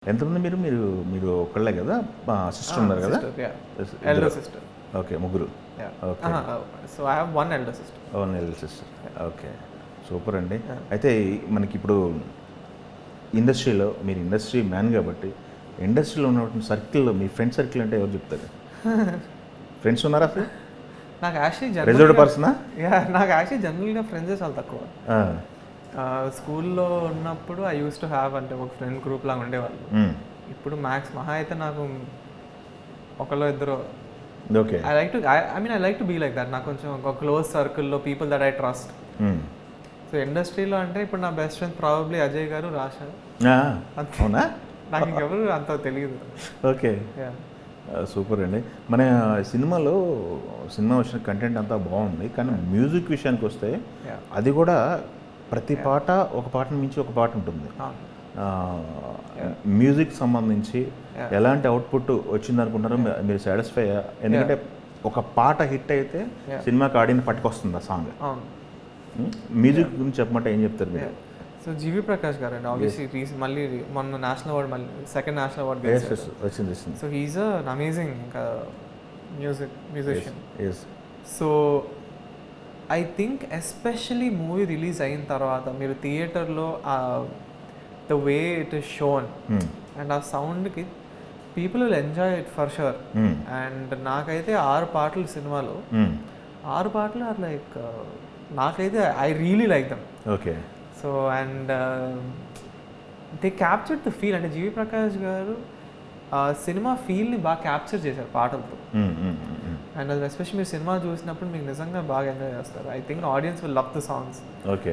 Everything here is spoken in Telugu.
ఎంతమంది మీరు మీరు మీరు ఒక్కళ్ళే కదా సిస్టర్ ఉన్నారు కదా ఎల్డర్ సిస్టర్. ఓకే ముగ్గురు okay so I have one elder sister. Own elder sister okay super అండి. అయితే మనకి ఇప్పుడు ఇండస్ట్రీలో మీరు ఇండస్ట్రీ మ్యాన్ కాబట్టి ఇండస్ట్రీలో ఉన్నటువంటి సర్కిల్లో మీ ఫ్రెండ్ సర్కిల్ అంటే ఎవరు చెప్తారు? ఫ్రెండ్స్ ఉన్నారా అసలు? నాకు యాక్చువల్లీ రిజర్వ్డ్ పర్సనా? నాకు యాక్చువల్లీ జనరల్గా ఫ్రెండ్స్ చాలా తక్కువ. స్కూల్లో ఉన్నప్పుడు ఐ యూస్ టు హ్యావ్ అంటే ఒక ఫ్రెండ్ గ్రూప్ లాగా ఉండేవాళ్ళు. ఇప్పుడు మ్యాక్స్ మహా అయితే నాకు ఒకళ్ళు ఇద్దరు. Okay I like to be like that. నాకు కొంచెం ఒక క్లోజ్ సర్కిల్లో people that I trust. So ఇండస్ట్రీలో అంటే ఇప్పుడు నా బెస్ట్ ఫ్రెండ్ ప్రాబబ్లీ అజయ్ గారు, రాషా. అవునా? నాకు ఇంకెవరు అంత తెలియదు. ఓకే సూపర్ అండి. మన సినిమాలో సినిమా వచ్చిన కంటెంట్ అంతా బాగుంది, కానీ మ్యూజిక్ విషయానికి వస్తే అది కూడా ప్రతి పాట ఒక పాటను మించి ఒక పాట ఉంటుంది. మ్యూజిక్ సంబంధించి ఎలాంటి అవుట్పుట్ వచ్చింది అనుకుంటారో మీరు సాటిస్ఫై? ఎందుకంటే ఒక పాట హిట్ అయితే సినిమాకి ఆడియన్స్ పట్టుకొస్తుంది ఆ సాంగ్. మ్యూజిక్ గురించి చెప్పమంటే ఏం చెప్తారు మీరు? సో జీవి ప్రకాష్ గారు అండి, ఆబ్వియస్లీ మళ్ళీ మొన్న నేషనల్ అవార్డ్, మళ్ళీ సెకండ్ నేషనల్ అవార్డ్ వచ్చింది. సో హీఈస్ అన్ అమేజింగ్ ఇంకా musician. So I think especially movie release అయిన తర్వాత మీరు థియేటర్లో the way it is shown and uh సౌండ్కి people will enjoy it for sure. And నాకైతే 6 పాటలు సినిమాలో 6 పాటలు ఆర్ లైక్ నాకైతే I really like them. Okay. So and they captured the feel. అంటే జీవి ప్రకాష్ గారు సినిమా ఫీల్ని బాగా క్యాప్చర్ చేశారు పాటలతో. అండ్ అది ఎస్పెషల్లీ మీరు సినిమా చూసినప్పుడు మీకు నిజంగా బాగా ఎంజాయ్ చేస్తారు. I think audience will love the songs. Okay.